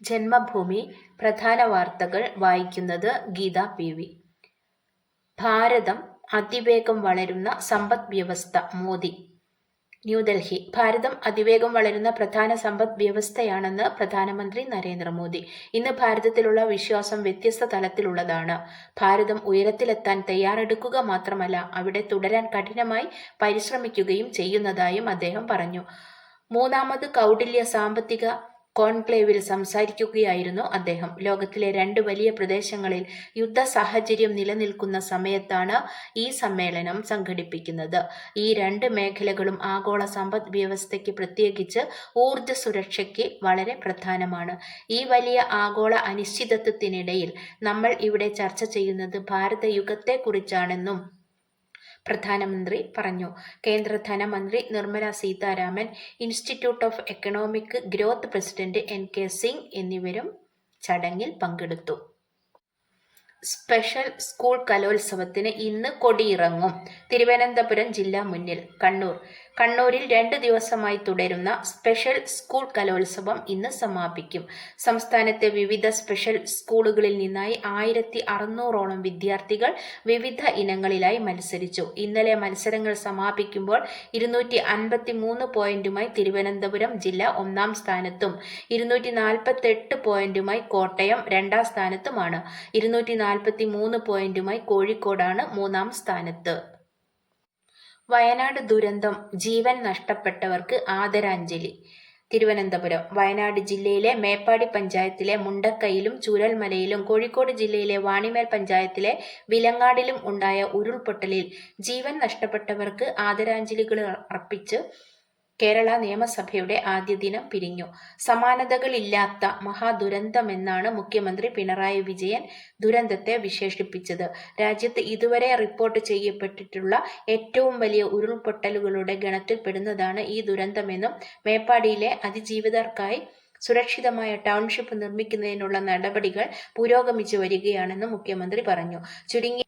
ജന്മഭൂമി പ്രധാന വാർത്തകൾ വായിക്കുന്നത് ഗീത പി.വി. ഭാരതം അതിവേഗം വളരുന്ന സമ്പദ് വ്യവസ്ഥ മോദി. ന്യൂഡൽഹി. ഭാരതം അതിവേഗം വളരുന്ന പ്രധാന സമ്പദ് വ്യവസ്ഥയാണെന്ന് പ്രധാനമന്ത്രി നരേന്ദ്രമോദി. ഇന്ന് ഭാരതത്തിലുള്ള വിശ്വാസം വ്യത്യസ്ത തലത്തിലുള്ളതാണ്. ഭാരതം ഉയരത്തിലെത്താൻ തയ്യാറെടുക്കുക മാത്രമല്ല, അവിടെ തുടരാൻ കഠിനമായി പരിശ്രമിക്കുകയും ചെയ്യുന്നതായും അദ്ദേഹം പറഞ്ഞു. മൂന്നാമത് കൗടില്യ സാമ്പത്തിക കോൺക്ലേവിൽ സംസാരിക്കുകയായിരുന്നു അദ്ദേഹം. ലോകത്തിലെ 2 വലിയ പ്രദേശങ്ങളിൽ യുദ്ധ സാഹചര്യം നിലനിൽക്കുന്ന സമയത്താണ് ഈ സമ്മേളനം സംഘടിപ്പിക്കുന്നത്. ഈ 2 മേഖലകളും ആഗോള സമ്പദ് വ്യവസ്ഥയ്ക്ക്, പ്രത്യേകിച്ച് ഊർജ്ജ സുരക്ഷയ്ക്ക് വളരെ പ്രധാനമാണ്. ഈ വലിയ ആഗോള അനിശ്ചിതത്വത്തിനിടയിൽ നമ്മൾ ഇവിടെ ചർച്ച ചെയ്യുന്നത് ഭാരത യുഗത്തെക്കുറിച്ചാണെന്നും പ്രധാനമന്ത്രി പറഞ്ഞു. കേന്ദ്ര ധനമന്ത്രി Nirmala Sitharaman, institute of economic growth president N.K. Singh എന്നിവരും ചടങ്ങിൽ പങ്കെടുത്തു. സ്പെഷ്യൽ സ്കൂൾ കലോത്സവത്തിന് ഇന്ന് കൊടിയിറങ്ങും. തിരുവനന്തപുരം ജില്ല മുന്നിൽ. കണ്ണൂർ. കണ്ണൂരിൽ 2 ദിവസമായി തുടരുന്ന സ്പെഷ്യൽ സ്കൂൾ കലോത്സവം ഇന്ന് സമാപിക്കും. സംസ്ഥാനത്തെ വിവിധ സ്പെഷ്യൽ സ്കൂളുകളിൽ നിന്നായി 1600ഓളം വിദ്യാർത്ഥികൾ വിവിധ ഇനങ്ങളിലായി മത്സരിച്ചു. ഇന്നലെ മത്സരങ്ങൾ സമാപിക്കുമ്പോൾ 253 പോയിന്റുമായി തിരുവനന്തപുരം ജില്ല 1-ാം സ്ഥാനത്തും 248 പോയിന്റുമായി കോട്ടയം 2-ാം സ്ഥാനത്തുമാണ്. 243 പോയിന്റുമായി കോഴിക്കോടാണ് 3-ാം സ്ഥാനത്ത്. വയനാട് ദുരന്തം, ജീവൻ നഷ്ടപ്പെട്ടവർക്ക് ആദരാഞ്ജലി. തിരുവനന്തപുരം. വയനാട് ജില്ലയിലെ മേപ്പാടി പഞ്ചായത്തിലെ മുണ്ടക്കയിലും ചൂരൽമലയിലും കോഴിക്കോട് ജില്ലയിലെ വാണിമേൽ പഞ്ചായത്തിലെ വിലങ്ങാടിലും ഉണ്ടായ ഉരുൾപൊട്ടലിൽ ജീവൻ നഷ്ടപ്പെട്ടവർക്ക് ആദരാഞ്ജലികൾ അർപ്പിച്ച് കേരള നിയമസഭയുടെ ആദ്യ ദിനം പിരിഞ്ഞു. സമാനതകളില്ലാത്ത മഹാദുരന്തമെന്നാണ് മുഖ്യമന്ത്രി പിണറായി വിജയൻ ദുരന്തത്തെ വിശേഷിപ്പിച്ചത്. രാജ്യത്ത് ഇതുവരെ റിപ്പോർട്ട് ചെയ്യപ്പെട്ടിട്ടുള്ള ഏറ്റവും വലിയ ഉരുൾപൊട്ടലുകളുടെ ഗണത്തിൽപ്പെടുന്നതാണ് ഈ ദുരന്തമെന്നും മേപ്പാടിയിലെ അതിജീവിതർക്കായി സുരക്ഷിതമായ ടൗൺഷിപ്പ് നിർമ്മിക്കുന്നതിനുള്ള നടപടികൾ പുരോഗമിച്ചു വരികയാണെന്നും മുഖ്യമന്ത്രി പറഞ്ഞു. ചുരുങ്ങി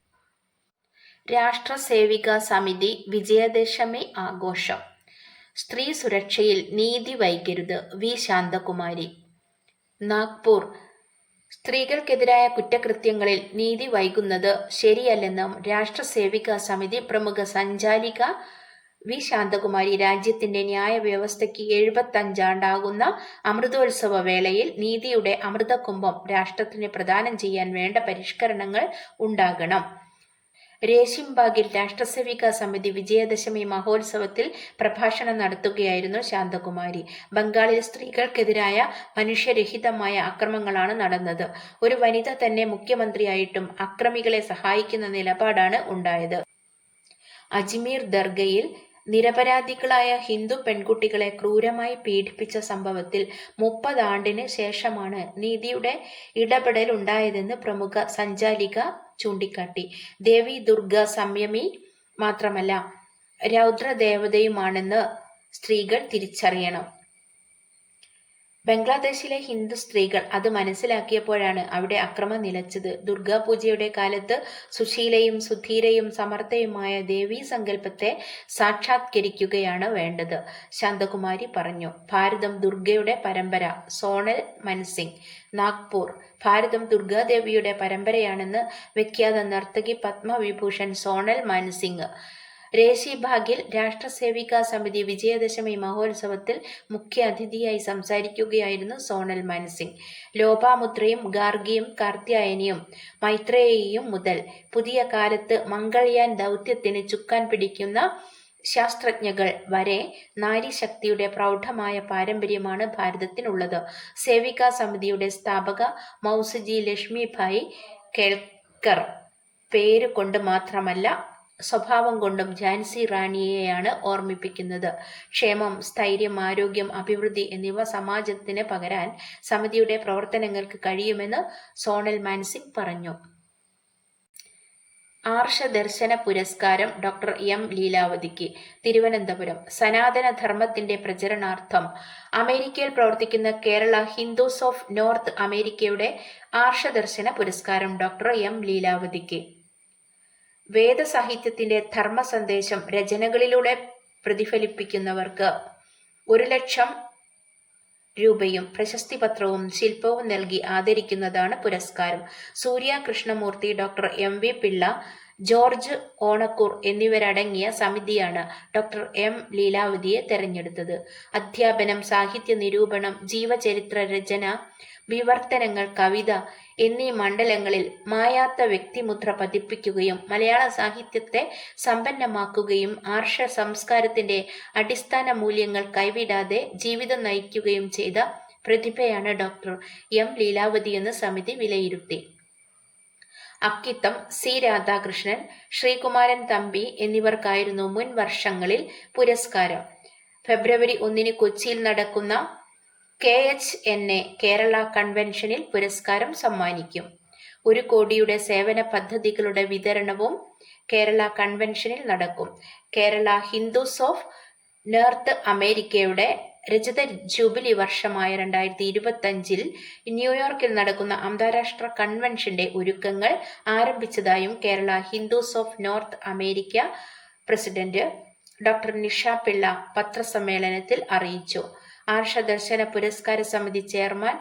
രാഷ്ട്ര സേവികാ സമിതി വിജയദശമി ആഘോഷം. സ്ത്രീ സുരക്ഷയിൽ നീതി വൈകരുത്. വി. ശാന്തകുമാരി. നാഗ്പൂർ. സ്ത്രീകൾക്കെതിരായ കുറ്റകൃത്യങ്ങളിൽ നീതി വൈകുന്നത് ശരിയല്ലെന്നും രാഷ്ട്ര സേവികാ സമിതി പ്രമുഖ സഞ്ചാലിക വി. ശാന്തകുമാരി രാജ്യത്തിന്റെ ന്യായ വ്യവസ്ഥയ്ക്ക് 75 അമൃതോത്സവ വേളയിൽ നീതിയുടെ അമൃതകുംഭം രാഷ്ട്രത്തിന് പ്രദാനം ചെയ്യാൻ വേണ്ട പരിഷ്കരണങ്ങൾ ഉണ്ടാകണം. രേശിംബാഗിൽ രാഷ്ട്രസേവികാ സമിതി വിജയദശമി മഹോത്സവത്തിൽ പ്രഭാഷണം നടത്തുകയായിരുന്നു ശാന്തകുമാരി. ബംഗാളിൽ സ്ത്രീകൾക്കെതിരായ മനുഷ്യരഹിതമായ അക്രമങ്ങളാണ് നടന്നത്. ഒരു വനിത തന്നെ മുഖ്യമന്ത്രിയായിട്ടും അക്രമികളെ സഹായിക്കുന്ന നിലപാടാണ് ഉണ്ടായത്. അജ്മീർ ദർഗയിൽ നിരപരാധികളായ ഹിന്ദു പെൺകുട്ടികളെ ക്രൂരമായി പീഡിപ്പിച്ച സംഭവത്തിൽ 30 ആണ്ടിന് ശേഷമാണ് നീതിയുടെ ഇടപെടലുണ്ടായതെന്ന് പ്രമുഖ സഞ്ചാലിക ചൂണ്ടിക്കാട്ടി. ദേവി ദുർഗ സംയമി മാത്രമല്ല, രൗദ്രദേവതയുമാണെന്ന് സ്ത്രീകൾ തിരിച്ചറിയണം. ബംഗ്ലാദേശിലെ ഹിന്ദു സ്ത്രീകൾ അത് മനസ്സിലാക്കിയപ്പോഴാണ് അവിടെ അക്രമം നിലച്ചത്. ദുർഗാപൂജയുടെ കാലത്ത് സുശീലയും സുധീരയും സമർത്ഥയുമായ ദേവീ സങ്കല്പത്തെ സാക്ഷാത്കരിക്കുകയാണ് വേണ്ടത്, ശാന്തകുമാരി പറഞ്ഞു. ഭാരതം ദുർഗയുടെ പരമ്പര. സോണൽ മൻസിംഗ്. നാഗ്പൂർ. ഭാരതം ദുർഗാദേവിയുടെ പരമ്പരയാണെന്ന് വിഖ്യാത നർത്തകി പത്മവിഭൂഷൺ സോണൽ മൻസിംഗ് രേശിബാഗിൽ രാഷ്ട്ര സേവികാ സമിതി വിജയദശമി മഹോത്സവത്തിൽ മുഖ്യ അതിഥിയായി സംസാരിക്കുകയായിരുന്നു സോണൽ മൻസിംഗ്. ലോപാമുദ്രയും ഗാർഗിയും കാർത്യായനിയും മൈത്രേയിയും മുതൽ പുതിയ കാലത്ത് മംഗൾയാൻ ദൗത്യത്തിന് ചുക്കാൻ പിടിക്കുന്ന ശാസ്ത്രജ്ഞകൾ വരെ നാരീശക്തിയുടെ പ്രൗഢമായ പാരമ്പര്യമാണ് ഭാരതത്തിനുള്ളത്. സേവികാ സമിതിയുടെ സ്ഥാപക മൗസജി ലക്ഷ്മിഭായ് കേൽക്കർ പേര് കൊണ്ട് മാത്രമല്ല, സ്വഭാവം കൊണ്ടും ഝാൻസി റാണിയെയാണ് ഓർമ്മിപ്പിക്കുന്നത്. ക്ഷേമം, സ്ഥൈര്യം, ആരോഗ്യം, അഭിവൃദ്ധി എന്നിവ സമാജത്തിന് പകരാൻ സമിതിയുടെ പ്രവർത്തനങ്ങൾക്ക് കഴിയുമെന്ന് സോണൽ മാൻസിംഗ് പറഞ്ഞു. ആർഷദർശന പുരസ്കാരം ഡോക്ടർ എം. ലീലാവതിക്ക്. തിരുവനന്തപുരം. സനാതനധർമ്മത്തിന്റെ പ്രചരണാർത്ഥം അമേരിക്കയിൽ പ്രവർത്തിക്കുന്ന കേരള ഹിന്ദുസ് ഓഫ് നോർത്ത് അമേരിക്കയുടെ ആർഷദർശന പുരസ്കാരം ഡോക്ടർ എം. ലീലാവതിക്ക്. വേദസാഹിത്യത്തിന്റെ ധർമ്മ സന്ദേശം രചനകളിലൂടെ പ്രതിഫലിപ്പിക്കുന്നവർക്ക് 1,00,000 രൂപയും പ്രശസ്തി പത്രവും ശില്പവും നൽകി ആദരിക്കുന്നതാണ് പുരസ്കാരം. Surya Krishnamoorthy, doctor MV. Pillai, George Onakkoor എന്നിവരടങ്ങിയ സമിതിയാണ് ഡോക്ടർ എം. ലീലാവതിയെ തെരഞ്ഞെടുത്തത്. അധ്യാപനം, സാഹിത്യ നിരൂപണം, ജീവചരിത്ര രചന, വിവർത്തനങ്ങൾ, കവിത എന്നീ മണ്ഡലങ്ങളിൽ മായാത്ത വ്യക്തിമുദ്ര പതിപ്പിക്കുകയും മലയാള സാഹിത്യത്തെ സമ്പന്നമാക്കുകയും ആർഷ സംസ്കാരത്തിന്റെ അടിസ്ഥാന മൂല്യങ്ങൾ കൈവിടാതെ ജീവിതം നയിക്കുകയും ചെയ്ത പ്രതിഭയാണ് ഡോക്ടർ എം. ലീലാവതിയെന്ന് സമിതി വിലയിരുത്തി. അക്കിത്തം, സി. രാധാകൃഷ്ണൻ, ശ്രീകുമാരൻ തമ്പി എന്നിവർക്കായിരുന്നു മുൻ വർഷങ്ങളിൽ പുരസ്കാരം. ഫെബ്രുവരി 1 കൊച്ചിയിൽ നടക്കുന്ന KHNA കേരള കൺവെൻഷനിൽ പുരസ്കാരം സമ്മാനിക്കും. 1 കോടിയുടെ സേവന പദ്ധതികളുടെ വിതരണവും കേരള കൺവെൻഷനിൽ നടക്കും. കേരള ഹിന്ദുസ് ഓഫ് നോർത്ത് അമേരിക്കയുടെ രജത ജൂബിലി വർഷമായ 2025 ന്യൂയോർക്കിൽ നടക്കുന്ന അന്താരാഷ്ട്ര കൺവെൻഷന്റെ ഒരുക്കങ്ങൾ ആരംഭിച്ചതായും Kerala Hindus of North America president doctor Nisha Pillai പത്രസമ്മേളനത്തിൽ അറിയിച്ചു. ആർഷദർശന പുരസ്കാര സമിതി ചെയർമാൻ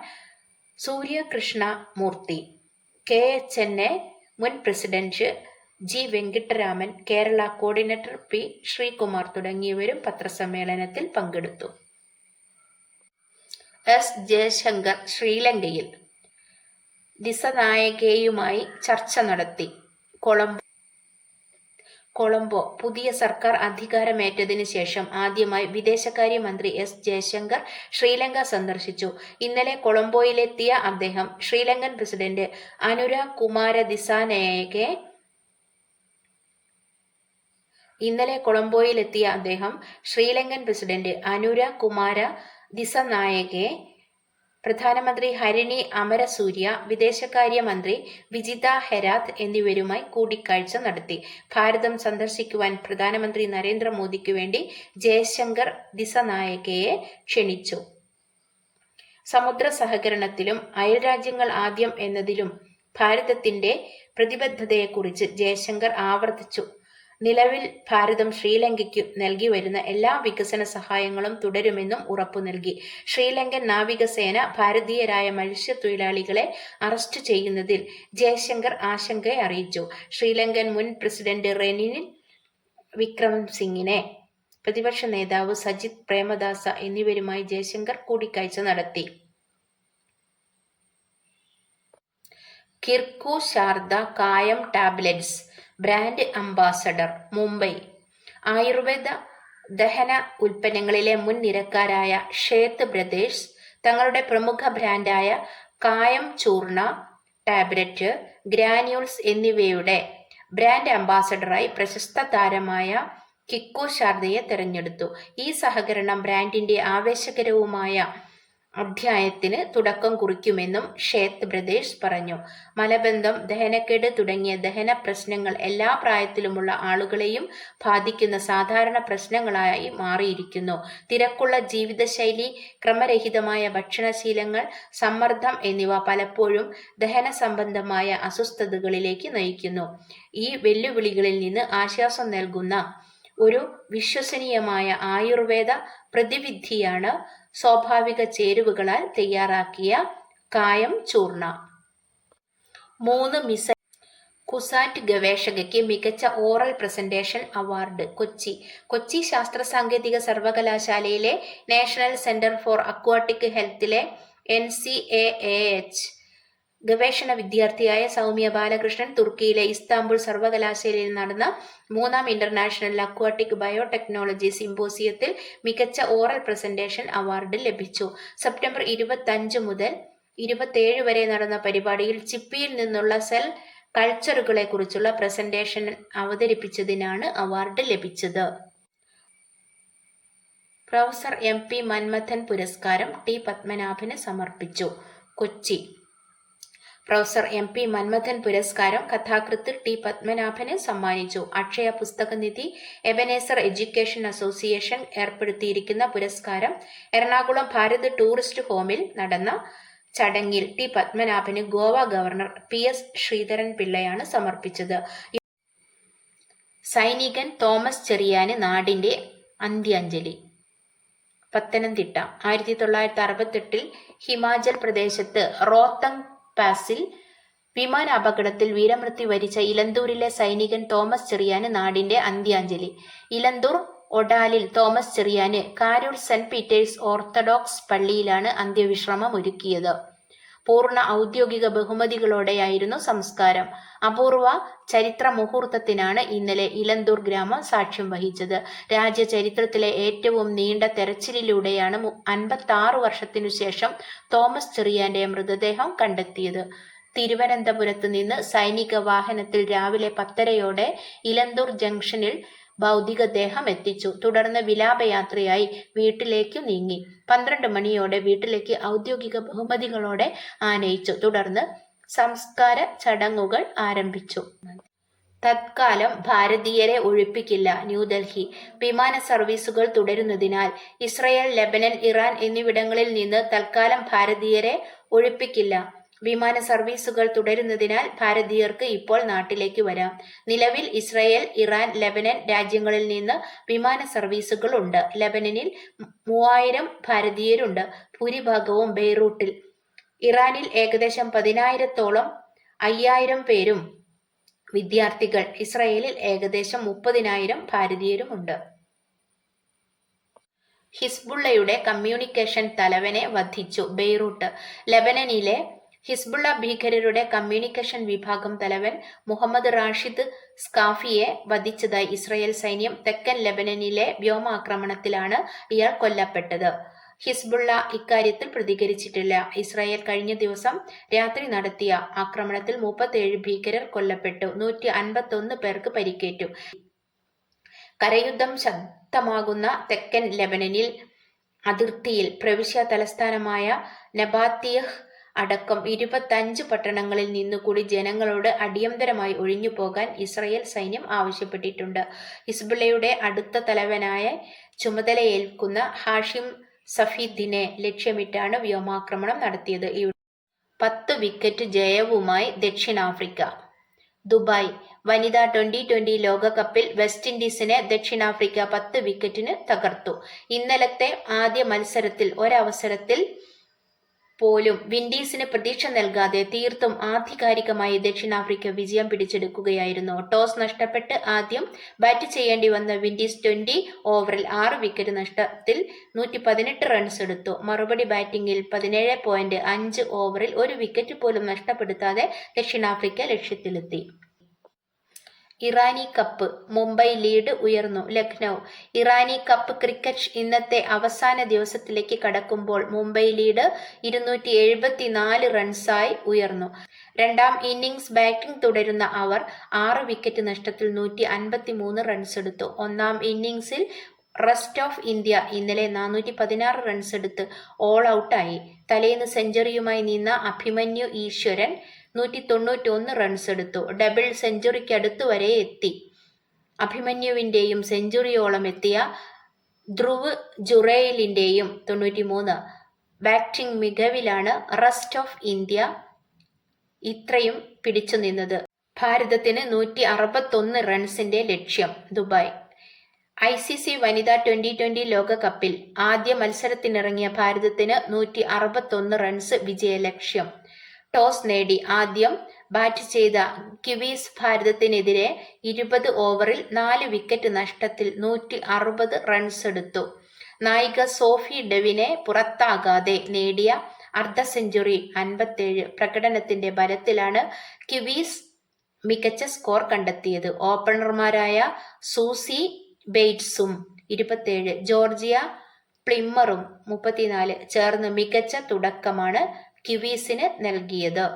സൂര്യകൃഷ്ണ മൂർത്തി, KHNA മുൻ president G. Venkitaraman, Kerala coordinator P. Sreekumar തുടങ്ങിയവരും പത്രസമ്മേളനത്തിൽ പങ്കെടുത്തു. S. ജയശങ്കർ ശ്രീലങ്കയിൽ ദിസനായകയുമായി ചർച്ച നടത്തി. കൊളംബോ പുതിയ സർക്കാർ അധികാരമേറ്റതിന് ശേഷം ആദ്യമായി വിദേശകാര്യമന്ത്രി S. ജയശങ്കർ ശ്രീലങ്ക സന്ദർശിച്ചു. ഇന്നലെ കൊളംബോയിലെത്തിയ അദ്ദേഹം ശ്രീലങ്കൻ പ്രസിഡന്റ് അനുര കുമാര ദിസനായകെ, പ്രധാനമന്ത്രി ഹരിണി അമരസൂര്യ, വിദേശകാര്യമന്ത്രി വിജിത ഹെരാത്ത് എന്നിവരുമായി കൂടിക്കാഴ്ച നടത്തി. ഭാരതം സന്ദർശിക്കുവാൻ പ്രധാനമന്ത്രി നരേന്ദ്രമോദിക്കു വേണ്ടി ജയശങ്കർ ദിസനായകയെ ക്ഷണിച്ചു. സമുദ്ര സഹകരണത്തിലും അയൽരാജ്യങ്ങൾ ആദ്യം എന്നതിലും ഭാരതത്തിന്റെ പ്രതിബദ്ധതയെക്കുറിച്ച് ജയശങ്കർ ആവർത്തിച്ചു. നിലവിൽ ഭാരതം ശ്രീലങ്കയ്ക്കു നൽകി വരുന്ന എല്ലാ വികസന സഹായങ്ങളും തുടരുമെന്നും ഉറപ്പു നൽകി. ശ്രീലങ്കൻ നാവികസേന ഭാരതീയരായ മത്സ്യത്തൊഴിലാളികളെ അറസ്റ്റ് ചെയ്യുന്നതിൽ ജയശങ്കർ ആശങ്ക അറിയിച്ചു. ശ്രീലങ്കൻ മുൻ പ്രസിഡന്റ് റെനിൽ വിക്രമസിംഗെ, പ്രതിപക്ഷ നേതാവ് സജിത് പ്രേമദാസ എന്നിവരുമായി ജയശങ്കർ കൂടിക്കാഴ്ച നടത്തി. കിർക്കു ശാരദ കായം tablets brand ambassador, Mumbai. Ayurveda ദഹന ഉൽപ്പന്നങ്ങളിലെ മുൻ നിരക്കാരായ ഷേത്ത് ബ്രദേഴ്സ് തങ്ങളുടെ പ്രമുഖ ബ്രാൻഡായ കായം ചൂർണ, ടാബ്ലറ്റ്, ഗ്രാന്യൂൾസ് എന്നിവയുടെ ബ്രാൻഡ് അംബാസഡറായി പ്രശസ്ത താരമായ കിക്കു ശാരദയെ തെരഞ്ഞെടുത്തു. ഈ സഹകരണം ബ്രാൻഡിന്റെ ആവേശകരവുമായ അധ്യായത്തിന് തുടക്കം കുറിക്കുമെന്നും ഷേത്ത് ബ്രദേഴ്സ് പറഞ്ഞു. മലബന്ധം, ദഹനക്കേട് തുടങ്ങിയ ദഹന പ്രശ്നങ്ങൾ എല്ലാ പ്രായത്തിലുമുള്ള ആളുകളെയും ബാധിക്കുന്ന സാധാരണ പ്രശ്നങ്ങളായി മാറിയിരിക്കുന്നു. തിരക്കുള്ള ജീവിതശൈലി, ക്രമരഹിതമായ ഭക്ഷണശീലങ്ങൾ, സമ്മർദ്ദം എന്നിവ പലപ്പോഴും ദഹന സംബന്ധമായ അസ്വസ്ഥതകളിലേക്ക് നയിക്കുന്നു. ഈ വെല്ലുവിളികളിൽ നിന്ന് ആശ്വാസം നൽകുന്ന ഒരു വിശ്വസനീയമായ ആയുർവേദ പ്രതിവിധിയാണ് സ്വാഭാവിക ചേരുവകളാൽ തയ്യാറാക്കിയ കായം ചൂർണ. 3 മിസൈൽ കുസാറ്റ് ഗവേഷകയ്ക്ക് മികച്ച ഓറൽ പ്രസന്റേഷൻ അവാർഡ്. കൊച്ചി ശാസ്ത്ര സാങ്കേതിക സർവകലാശാലയിലെ നാഷണൽ സെന്റർ ഫോർ അക്വാട്ടിക് ഹെൽത്തിലെ NCAAH ഗവേഷണ വിദ്യാർത്ഥിയായ സൗമ്യ ബാലകൃഷ്ണൻ തുർക്കിയിലെ ഇസ്താംബുൾ സർവകലാശാലയിൽ നടന്ന 3ാം ഇന്റർനാഷണൽ അക്വാട്ടിക് ബയോടെക്നോളജി സിമ്പോസിയത്തിൽ മികച്ച ഓറൽ പ്രസന്റേഷൻ അവാർഡ് ലഭിച്ചു. സെപ്റ്റംബർ 25 മുതൽ 27 വരെ നടന്ന പരിപാടിയിൽ ചിപ്പിയിൽ നിന്നുള്ള സെൽ കൾച്ചറുകളെക്കുറിച്ചുള്ള പ്രസന്റേഷൻ അവതരിപ്പിച്ചതിനാണ് അവാർഡ് ലഭിച്ചത്. പ്രൊഫസർ MP മന്മഥൻ പുരസ്കാരം T. പത്മനാഭന് സമർപ്പിച്ചു. കൊച്ചി പ്രൊഫസർ MP മന്മഥൻ പുരസ്കാരം കഥാകൃത്ത് T. പത്മനാഭന് സമ്മാനിച്ചു. അക്ഷയ പുസ്തകനിധി, എബനേസർ എഡ്യൂക്കേഷൻ അസോസിയേഷൻ ഏർപ്പെടുത്തിയിരിക്കുന്ന പുരസ്കാരം എറണാകുളം ഭാരത് ടൂറിസ്റ്റ് ഹോമിൽ നടന്ന ചടങ്ങിൽ T. പത്മനാഭന് ഗോവ ഗവർണർ PS ശ്രീധരൻ പിള്ളയാണ് സമർപ്പിച്ചത്. സൈനികൻ തോമസ് ചെറിയാന് നാടിന്റെ അന്ത്യാഞ്ജലി. പത്തനംതിട്ട. 1968 ഹിമാചൽ പ്രദേശത്ത് റോത്തങ് പാസിൽ വിമാന അപകടത്തിൽ വീരമൃത്യു വരിച്ച ഇലന്തൂരിലെ സൈനികൻ തോമസ് ചെറിയാന് നാടിന്റെ അന്ത്യാഞ്ജലി. ഇലന്തൂർ ഒഡാലിൽ തോമസ് ചെറിയാന് കാരൂർ സെന്റ് പീറ്റേഴ്സ് ഓർത്തഡോക്സ് പള്ളിയിലാണ് അന്ത്യവിശ്രമം ഒരുക്കിയത്. പൂർണ്ണ ഔദ്യോഗിക ബഹുമതികളോടെയായിരുന്നു സംസ്കാരം. അപൂർവ ചരിത്ര മുഹൂർത്തത്തിനാണ് ഇന്നലെ ഇലന്തൂർ ഗ്രാമം സാക്ഷ്യം വഹിച്ചത്. രാജ്യചരിത്രത്തിലെ ഏറ്റവും നീണ്ട തെരച്ചിലിലൂടെയാണ് 56 വർഷത്തിനു ശേഷം തോമസ് ചെറിയാന്റെ മൃതദേഹം കണ്ടെത്തിയത്. തിരുവനന്തപുരത്ത് നിന്ന് സൈനിക വാഹനത്തിൽ രാവിലെ 10:30 ഇലന്തൂർ ജംഗ്ഷനിൽ ഭൗതികദേഹം എത്തിച്ചു. തുടർന്ന് വിലാപയാത്രയായി വീട്ടിലേക്കു നീങ്ങി. 12 മണിയോടെ വീട്ടിലേക്ക് ഔദ്യോഗിക ബഹുമതികളോടെ ആനയിച്ചു. തുടർന്ന് സംസ്കാര ചടങ്ങുകൾ ആരംഭിച്ചു. തത്കാലം ഭാരതീയരെ ഒഴിപ്പിക്കില്ല. ന്യൂഡൽഹി. വിമാന സർവീസുകൾ തുടരുന്നതിനാൽ ഇസ്രയേൽ, ലെബനൻ, ഇറാൻ എന്നിവിടങ്ങളിൽ നിന്ന് തൽക്കാലം ഭാരതീയരെ ഒഴിപ്പിക്കില്ല. വിമാന സർവീസുകൾ തുടരുന്നതിനാൽ ഭാരതീയർക്ക് ഇപ്പോൾ നാട്ടിലേക്ക് വരാം. നിലവിൽ ഇസ്രയേൽ, ഇറാൻ, ലെബനൻ രാജ്യങ്ങളിൽ നിന്ന് വിമാന സർവീസുകൾ ഉണ്ട്. ലെബനനിൽ 3000 ഭാരതീയരുണ്ട്. ഭൂരിഭാഗവും ബെയ്റൂട്ടിൽ. ഇറാനിൽ ഏകദേശം 10,000-ഓളം 5,000 പേരും വിദ്യാർത്ഥികൾ. ഇസ്രയേലിൽ ഏകദേശം 30,000 ഭാരതീയരുമുണ്ട്. ഹിസ്ബുള്ളയുടെ കമ്മ്യൂണിക്കേഷൻ തലവനെ വധിച്ചു. ബെയ്റൂട്ട്. ലെബനനിലെ ഹിസ്ബുള്ള ഭീകരരുടെ കമ്മ്യൂണിക്കേഷൻ വിഭാഗം തലവൻ മുഹമ്മദ് റാഷിദ് സ്കാഫിയെ വധിച്ചതായി ഇസ്രയേൽ സൈന്യം. തെക്കൻ ലെബനനിലെ വ്യോമാക്രമണത്തിലാണ് ഇയാൾ കൊല്ലപ്പെട്ടത്. ഹിസ്ബുള്ള ഇക്കാര്യത്തിൽ പ്രതികരിച്ചിട്ടില്ല. ഇസ്രായേൽ കഴിഞ്ഞ ദിവസം രാത്രി നടത്തിയ ആക്രമണത്തിൽ 37 ഭീകരർ കൊല്ലപ്പെട്ടു. 151 പേർക്ക് പരിക്കേറ്റു. കരയുദ്ധം ശക്തമാകുന്ന തെക്കൻ ലെബനനിൽ അതിർത്തിയിൽ പ്രവിശ്യ തലസ്ഥാനമായ നബാത്തിയഹ് അടക്കം 25 പട്ടണങ്ങളിൽ നിന്നുകൂടി ജനങ്ങളോട് അടിയന്തരമായി ഒഴിഞ്ഞുപോകാൻ ഇസ്രയേൽ സൈന്യം ആവശ്യപ്പെട്ടിട്ടുണ്ട്. ഹിസ്ബുള്ളയുടെ അടുത്ത തലവനായ ചുമതലയേൽക്കുന്ന ഹാഷിം സഫീദിനെ ലക്ഷ്യമിട്ടാണ് വ്യോമാക്രമണം നടത്തിയത്. 10 വിക്കറ്റ് ജയവുമായി ദക്ഷിണാഫ്രിക്ക. ദുബായ്. വനിതാ ട്വന്റി ലോകകപ്പിൽ വെസ്റ്റ് ഇൻഡീസിനെ ദക്ഷിണാഫ്രിക്ക 10 വിക്കറ്റിന് തകർത്തു. ഇന്നലത്തെ ആദ്യ മത്സരത്തിൽ ഒരവസരത്തിൽ പോലും വിൻഡീസിന് പ്രതീക്ഷ നൽകാതെ തീർത്തും ആധികാരികമായി ദക്ഷിണാഫ്രിക്ക വിജയം പിടിച്ചെടുക്കുകയായിരുന്നു. ടോസ് നഷ്ടപ്പെട്ട് ആദ്യം ബാറ്റ് ചെയ്യേണ്ടി വന്ന വിൻഡീസ് 20 ഓവറിൽ 6 വിക്കറ്റ് നഷ്ടത്തിൽ 118 റൺസ് എടുത്തു. മറുപടി ബാറ്റിംഗിൽ 17.5 ഓവറിൽ 1 വിക്കറ്റ് പോലും നഷ്ടപ്പെടുത്താതെ ദക്ഷിണാഫ്രിക്ക ലക്ഷ്യത്തിലെത്തി. ഇറാനി കപ്പ്. മുംബൈ ലീഡ് ഉയർന്നു. ലക്നൗ. ഇറാനി കപ്പ് ക്രിക്കറ്റ് ഇന്നത്തെ അവസാന ദിവസത്തിലേക്ക് കടക്കുമ്പോൾ മുംബൈ ലീഡ് 274 റൺസായി ഉയർന്നു. രണ്ടാം ഇന്നിംഗ്സ് ബാറ്റിംഗ് തുടരുന്ന അവർ 6 വിക്കറ്റ് നഷ്ടത്തിൽ 153 റൺസ് എടുത്തു. ഒന്നാം ഇന്നിംഗ്സിൽ റെസ്റ്റ് ഓഫ് ഇന്ത്യ ഇന്നലെ 416 റൺസ് എടുത്ത് ഓൾ ഔട്ടായി. തലേന്ന് സെഞ്ചുറിയുമായി നിന്ന അഭിമന്യു ഈശ്വരൻ 191 റൺസ് എടുത്തു. ഡബിൾ സെഞ്ചുറിക്കടുത്തു വരെ എത്തി. അഭിമന്യുവിന്റെയും സെഞ്ചുറിയോളം എത്തിയ ധ്രുവ് ജുറേലിന്റെയും 93 ബാറ്റിംഗ് മികവിലാണ് റെസ്റ്റ് ഓഫ് ഇന്ത്യ ഇത്രയും പിടിച്ചു നിന്നത്. ഭാരതത്തിന് 161 റൺസിന്റെ ലക്ഷ്യം. ദുബായ്. ICC വനിതാ ട്വന്റി ലോകകപ്പിൽ ആദ്യ മത്സരത്തിനിറങ്ങിയ ഭാരതത്തിന് 161 റൺസ് വിജയലക്ഷ്യം. ടോസ് നേടി ആദ്യം ബാറ്റ് ചെയ്ത കിവീസ് ഭാരതത്തിനെതിരെ 20 ഓവറിൽ 4 വിക്കറ്റ് നഷ്ടത്തിൽ 160 റൺസ് എടുത്തു. നായിക സോഫി ഡെവിനെ പുറത്താകാതെ നേടിയ അർദ്ധ സെഞ്ചുറി 57 പ്രകടനത്തിന്റെ ബലത്തിലാണ് കിവീസ് മികച്ച സ്കോർ കണ്ടെത്തിയത്. ഓപ്പണർമാരായ സൂസി ബെയ്റ്റ്സും 27, ജോർജിയ പ്ലിമ്മറും 34 ചേർന്ന് മികച്ച തുടക്കമാണ് കിവീസിന് നൽകിയത്.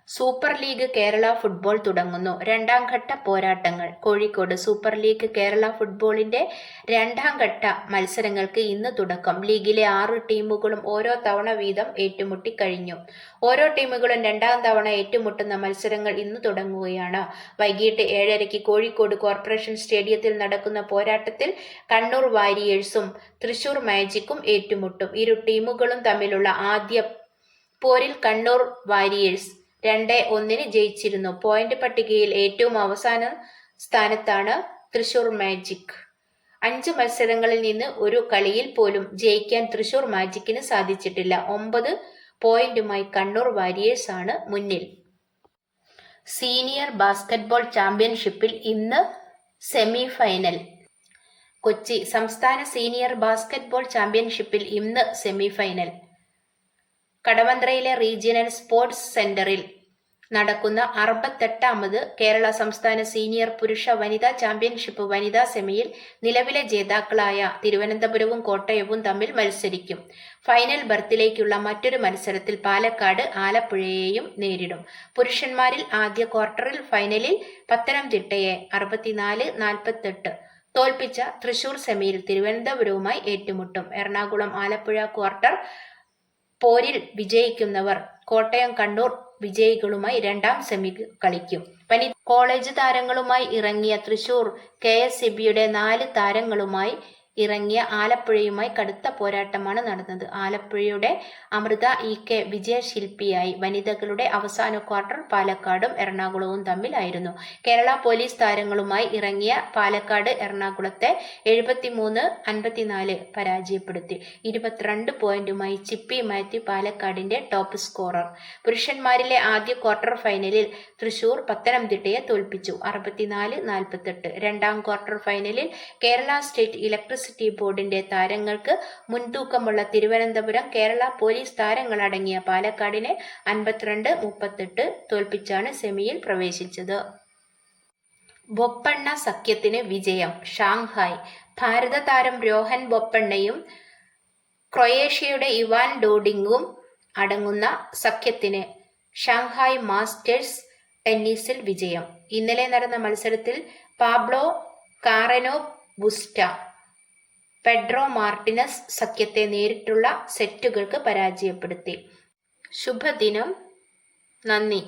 സൂപ്പർ ലീഗ് കേരള ഫുട്ബോൾ തുടങ്ങുന്നു. രണ്ടാം ഘട്ട പോരാട്ടങ്ങൾ. കോഴിക്കോട്. സൂപ്പർ ലീഗ് കേരള ഫുട്ബോളിന്റെ രണ്ടാം ഘട്ട മത്സരങ്ങൾക്ക് ഇന്ന് തുടക്കം. ലീഗിലെ 6 ടീമുകളും ഓരോ തവണ വീതം ഏറ്റുമുട്ടിക്കഴിഞ്ഞു. ഓരോ ടീമുകളും രണ്ടാം തവണ ഏറ്റുമുട്ടുന്ന മത്സരങ്ങൾ ഇന്ന് തുടങ്ങുകയാണ്. വൈകിട്ട് 7:30 കോഴിക്കോട് കോർപ്പറേഷൻ സ്റ്റേഡിയത്തിൽ നടക്കുന്ന പോരാട്ടത്തിൽ കണ്ണൂർ വാരിയേഴ്സും തൃശൂർ മാജിക്കും ഏറ്റുമുട്ടും. ഇരു ടീമുകളും തമ്മിലുള്ള ആദ്യ പോരിൽ കണ്ണൂർ വാരിയേഴ്സ് 2-1 ജയിച്ചിരുന്നു. പോയിന്റ് പട്ടികയിൽ ഏറ്റവും അവസാന സ്ഥാനത്താണ് തൃശൂർ മാജിക്. 5 മത്സരങ്ങളിൽ നിന്ന് ഒരു കളിയിൽ പോലും ജയിക്കാൻ തൃശൂർ മാജിക്കിന് സാധിച്ചിട്ടില്ല. 9 പോയിന്റുമായി കണ്ണൂർ വാരിയേഴ്സ് ആണ് മുന്നിൽ. സീനിയർ ബാസ്കറ്റ്ബോൾ ചാമ്പ്യൻഷിപ്പിൽ ഇന്ന് സെമി ഫൈനൽ. കൊച്ചി സംസ്ഥാന സീനിയർ ബാസ്കറ്റ്ബോൾ ചാമ്പ്യൻഷിപ്പിൽ ഇന്ന് സെമി ഫൈനൽ. കടവന്ത്രയിലെ റീജിയണൽ സ്പോർട്സ് സെന്ററിൽ നടക്കുന്ന 68ാമത് കേരള സംസ്ഥാന സീനിയർ പുരുഷ വനിതാ ചാമ്പ്യൻഷിപ്പ് വനിതാ സെമിയിൽ നിലവിലെ ജേതാക്കളായ തിരുവനന്തപുരവും കോട്ടയവും തമ്മിൽ മത്സരിക്കും. ഫൈനൽ ബർത്തിലേക്കുള്ള മറ്റൊരു മത്സരത്തിൽ പാലക്കാട് ആലപ്പുഴയെയും നേരിടും. പുരുഷന്മാരിൽ ആദ്യ ക്വാർട്ടറിൽ ഫൈനലിൽ പത്തനംതിട്ടയെ 64-48 തോൽപ്പിച്ച തൃശൂർ സെമിയിൽ തിരുവനന്തപുരവുമായി ഏറ്റുമുട്ടും. എറണാകുളം ആലപ്പുഴ ക്വാർട്ടർ പോരിൽ വിജയിക്കുന്നവർ കോട്ടയം കണ്ണൂർ വിജയികളുമായി രണ്ടാം സെമി കളിക്കും. കോളേജ് താരങ്ങളുമായി ഇറങ്ങിയ തൃശൂർ KSCBയുടെ 4 താരങ്ങളുമായി ഇറങ്ങിയ ആലപ്പുഴയുമായി കടുത്ത പോരാട്ടമാണ് നടന്നത്. ആലപ്പുഴയുടെ അമൃത EK വിജയശില്പിയായി. വനിതകളുടെ അവസാന ക്വാർട്ടർ പാലക്കാടും എറണാകുളവും തമ്മിലായിരുന്നു. കേരള പോലീസ് താരങ്ങളുമായി ഇറങ്ങിയ പാലക്കാട് എറണാകുളത്തെ 73-54 പരാജയപ്പെടുത്തി. 22 പോയിന്റുമായി ചിപ്പി മാത്യു പാലക്കാടിന്റെ ടോപ്പ് സ്കോറർ. പുരുഷന്മാരിലെ ആദ്യ ക്വാർട്ടർ ഫൈനലിൽ തൃശൂർ പത്തനംതിട്ടയെ തോൽപ്പിച്ചു 64-48. രണ്ടാം ക്വാർട്ടർ ഫൈനലിൽ കേരള സ്റ്റേറ്റ് ഇലക്ട്രിസിറ്റി ബോർഡിന്റെ താരങ്ങൾക്ക് മുൻതൂക്കമുള്ള തിരുവനന്തപുരം കേരള പോലീസ് താരങ്ങളടങ്ങിയ പാലക്കാടിനെ 52-38 തോൽപ്പിച്ചാണ് സെമിയിൽ പ്രവേശിച്ചത്. ബൊപ്പണ്ണ സഖ്യത്തിന് വിജയം. ഷാങ്ഹായ്. ഭാരത താരം രോഹൻ ബൊപ്പണ്ണയും ക്രൊയേഷ്യയുടെ ഇവാൻ ഡോഡിഗും അടങ്ങുന്ന സഖ്യത്തിന് ഷാങ്ഹായ് മാസ്റ്റേഴ്സ് ടെന്നീസിൽ വിജയം. ഇന്നലെ നടന്ന മത്സരത്തിൽ പാബ്ലോ കാറെനോ ബുസ്റ്റ പെഡ്രോ മാർട്ടിനസ് സഖ്യത്തെ നേരിട്ടുള്ള സെറ്റുകൾക്ക് പരാജയപ്പെടുത്തി. ശുഭദിനം. നന്ദി.